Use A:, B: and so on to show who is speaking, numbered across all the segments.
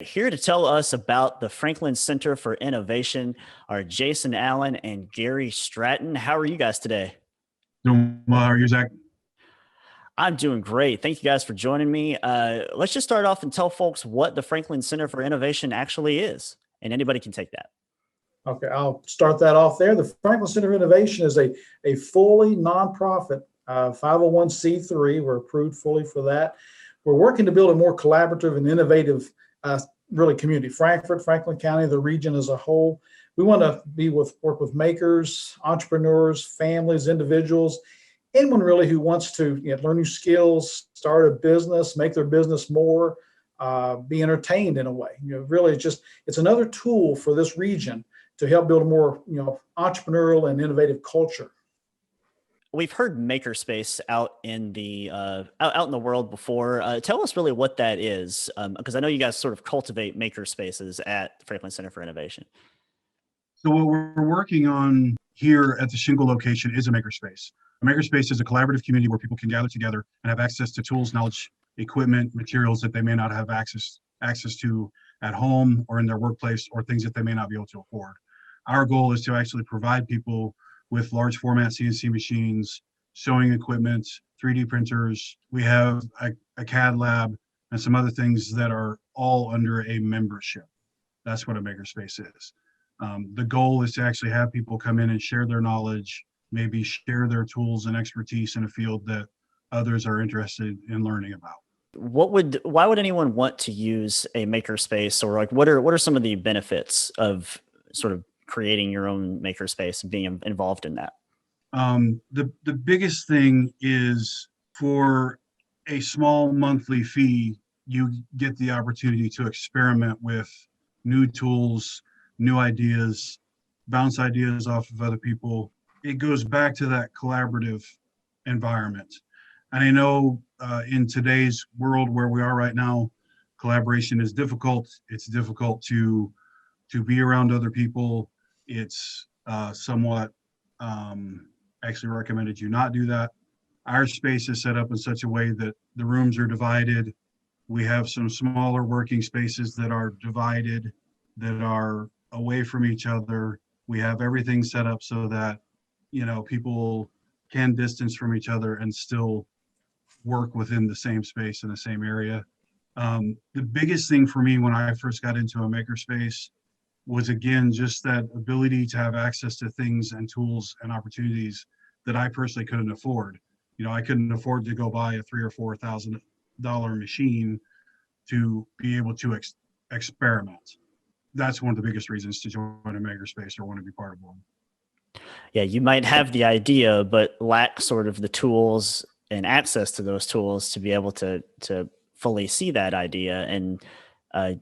A: Here to tell us about the Franklin Center for Innovation are Jason Allen and Gary Stratton. How are you guys today?
B: Doing well. How are you, Zach?
A: I'm doing great. Thank you guys for joining me. Let's just start off and tell folks what the Franklin Center for Innovation actually is, and anybody can take that.
C: Okay, I'll start that off there. The Franklin Center of Innovation is a fully nonprofit 501c3. We're approved fully for that. We're working to build a more collaborative and innovative, really community. Frankfort, Franklin County, the region as a whole. We want to work with makers, entrepreneurs, families, individuals, anyone really who wants to learn new skills, start a business, make their business more, be entertained in a way. Really, it's another tool for this region to help build a more, entrepreneurial and innovative culture.
A: We've heard makerspace out in the out in the world before. Tell us really what that is, because I know you guys sort of cultivate makerspaces at the Franklin Center for Innovation.
B: So what we're working on here at the Shingle location is a makerspace. A makerspace is a collaborative community where people can gather together and have access to tools, knowledge, equipment, materials that they may not have access to at home or in their workplace, or things that they may not be able to afford. Our goal is to actually provide people with large format CNC machines, sewing equipment, 3D printers. We have a CAD lab and some other things that are all under a membership. That's what a makerspace is. The goal is to actually have people come in and share their knowledge, maybe share their tools and expertise in a field that others are interested in learning about.
A: Why would anyone want to use a makerspace, or like what are some of the benefits of sort of creating your own makerspace and being involved in that?
B: The biggest thing is, for a small monthly fee, you get the opportunity to experiment with new tools, new ideas, bounce ideas off of other people. It goes back to that collaborative environment. And I know in today's world where we are right now, collaboration is difficult. It's difficult to be around other people. It's somewhat actually recommended you not do that. Our space is set up in such a way that the rooms are divided. We have some smaller working spaces that are divided, that are away from each other. We have everything set up so that people can distance from each other and still work within the same space in the same area. The biggest thing for me when I first got into a makerspace was, again, just that ability to have access to things and tools and opportunities that I personally couldn't afford. I couldn't afford to go buy a $3,000 or $4,000 machine to be able to experiment. That's one of the biggest reasons to join a makerspace or want to be part of one.
A: Yeah, you might have the idea, but lack sort of the tools and access to those tools to be able to fully see that idea, and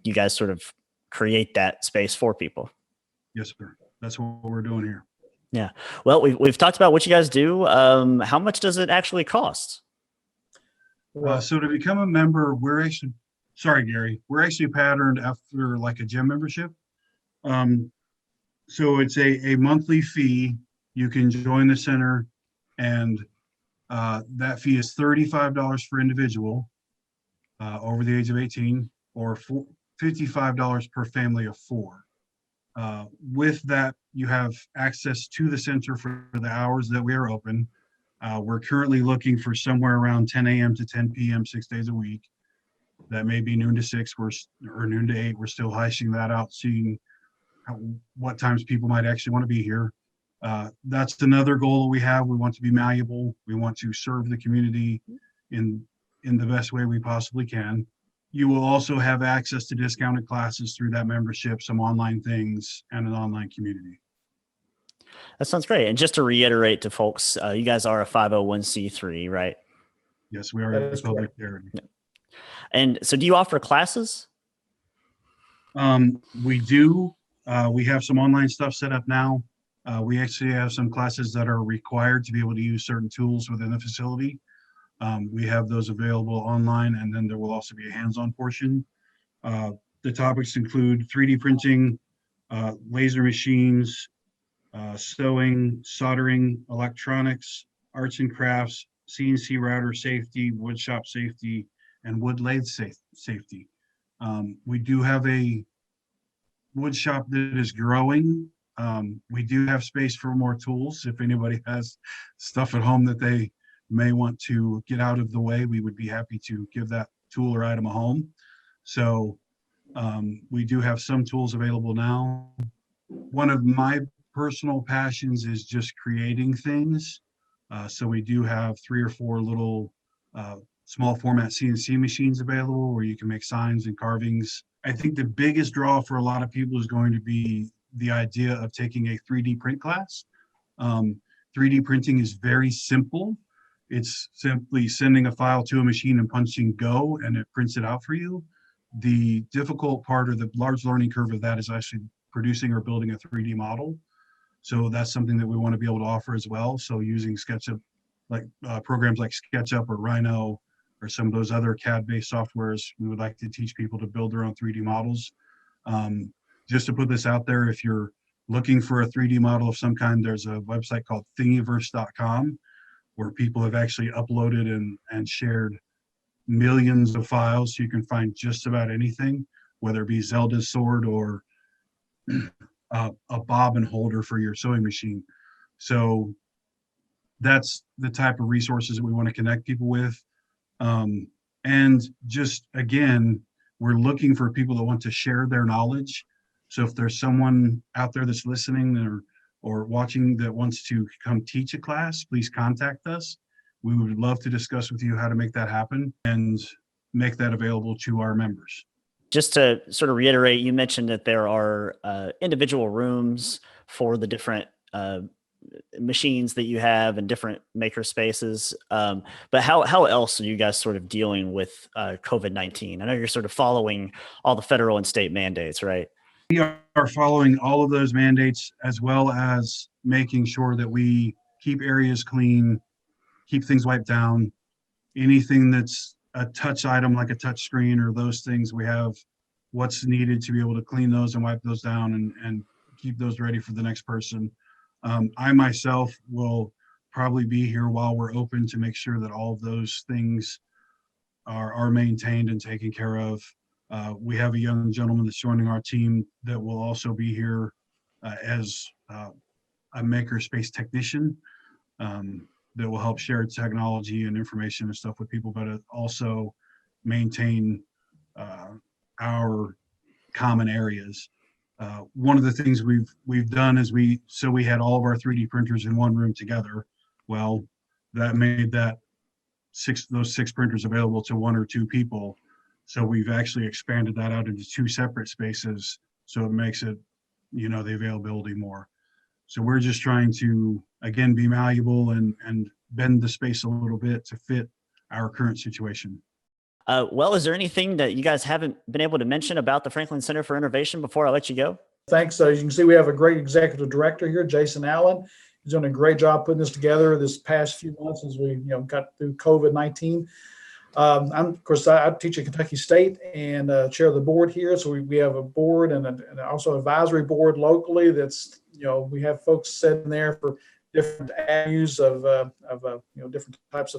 A: you guys sort of create that space for people.
B: Yes, sir. That's what we're doing here.
A: Yeah. Well, we've talked about what you guys do. How much does it actually cost?
B: So to become a member, sorry, Gary, we're actually patterned after like a gym membership. So it's a monthly fee. You can join the center, and that fee is $35 for individual over the age of 18, or $55 per family of 4. With that, you have access to the center for the hours that we are open. We're currently looking for somewhere around 10 a.m. to 10 p.m. 6 days a week. That may be noon to 6 or noon to 8. We're still hashing that out, seeing what times people might actually want to be here. That's another goal that we have. We want to be malleable. We want to serve the community in the best way we possibly can. You will also have access to discounted classes through that membership, some online things, and an online community.
A: That sounds great. And just to reiterate to folks, you guys are a 501c3, right?
B: Yes, we are a public charity.
A: Yeah. And so do you offer classes?
B: We do. We have some online stuff set up now. We actually have some classes that are required to be able to use certain tools within the facility. We have those available online, and then there will also be a hands-on portion. The topics include 3D printing, laser machines, sewing, soldering, electronics, arts and crafts, CNC router safety, wood shop safety, and wood lathe safety. We do have a wood shop that is growing. We do have space for more tools. If anybody has stuff at home that they may want to get out of the way, we would be happy to give that tool or item a home. So we do have some tools available now. One of my personal passions is just creating things. So we do have 3 or 4 little small format CNC machines available where you can make signs and carvings. I think the biggest draw for a lot of people is going to be the idea of taking a 3D print class. 3D printing is very simple. It's simply sending a file to a machine and punching go, and it prints it out for you. The difficult part, or the large learning curve of that, is actually producing or building a 3D model. So that's something that we want to be able to offer as well. So using SketchUp, like programs like SketchUp or Rhino or some of those other CAD-based softwares, we would like to teach people to build their own 3D models. Just to put this out there, if you're looking for a 3D model of some kind, there's a website called thingiverse.com where people have actually uploaded and shared millions of files. So you can find just about anything, whether it be Zelda's sword or a bobbin holder for your sewing machine. So that's the type of resources that we want to connect people with. And just, again, we're looking for people that want to share their knowledge. So if there's someone out there that's listening or watching that wants to come teach a class, please contact us. We would love to discuss with you how to make that happen and make that available to our members.
A: Just to sort of reiterate, you mentioned that there are individual rooms for the different machines that you have and different maker spaces. But how else are you guys sort of dealing with COVID-19? I know you're sort of following all the federal and state mandates, right?
B: We are following all of those mandates, as well as making sure that we keep areas clean, keep things wiped down. Anything that's a touch item like a touch screen or those things, we have what's needed to be able to clean those and wipe those down and keep those ready for the next person. I myself will probably be here while we're open to make sure that all of those things are maintained and taken care of. We have a young gentleman that's joining our team that will also be here as a makerspace technician that will help share technology and information and stuff with people, but also maintain our common areas. One of the things we've done is we had all of our 3D printers in one room together. Well, that made those 6 printers available to 1 or 2 people. So we've actually expanded that out into 2 separate spaces. So it makes it, the availability more. So we're just trying to, again, be malleable and bend the space a little bit to fit our current situation.
A: Well, is there anything that you guys haven't been able to mention about the Franklin Center for Innovation before I let you go?
C: Thanks. As you can see, we have a great executive director here, Jason Allen. He's doing a great job putting this together this past few months as we got through COVID-19. Of course, I teach at Kentucky State and chair of the board here. So we have a board and also an advisory board locally. That's we have folks sitting there for different avenues of different types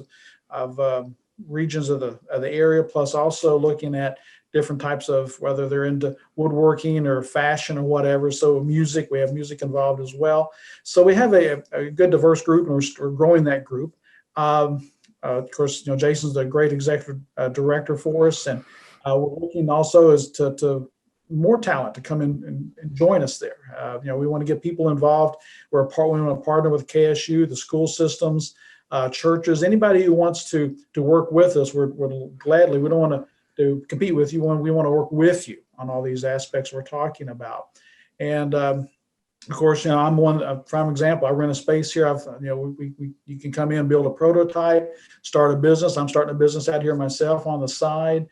C: of regions of the area, plus also looking at different types of whether they're into woodworking or fashion or whatever. So music, we have music involved as well. So we have a good diverse group, and we're growing that group. Of course, Jason's a great executive director for us, and we're looking also as to more talent to come in and join us there. We want to get people involved. We want to partner with KSU, the school systems, churches, anybody who wants to work with us. We're gladly. We don't want to compete with you. We want to work with you on all these aspects we're talking about. And of course, I'm one prime example. I rent a space here. You can come in, build a prototype, start a business. I'm starting a business out here myself on the side.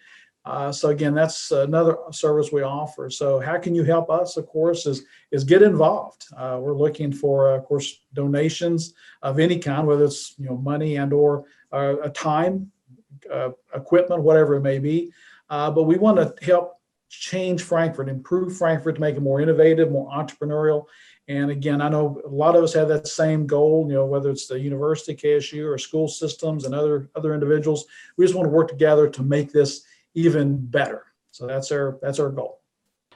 C: So again, that's another service we offer. So how can you help us? Of course, is get involved. We're looking for, of course, donations of any kind, whether it's money and or a time, equipment, whatever it may be. But we want to help change Frankfort, improve Frankfort to make it more innovative, more entrepreneurial. And again, I know a lot of us have that same goal, whether it's the university, KSU, or school systems and other individuals. We just want to work together to make this even better. So that's our goal.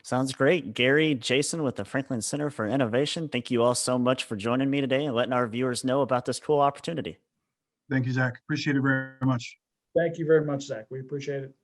A: Sounds great. Gary, Jason with the Franklin Center for Innovation, thank you all so much for joining me today and letting our viewers know about this cool opportunity.
B: Thank you, Zach. Appreciate it very much.
C: Thank you very much, Zach. We appreciate it.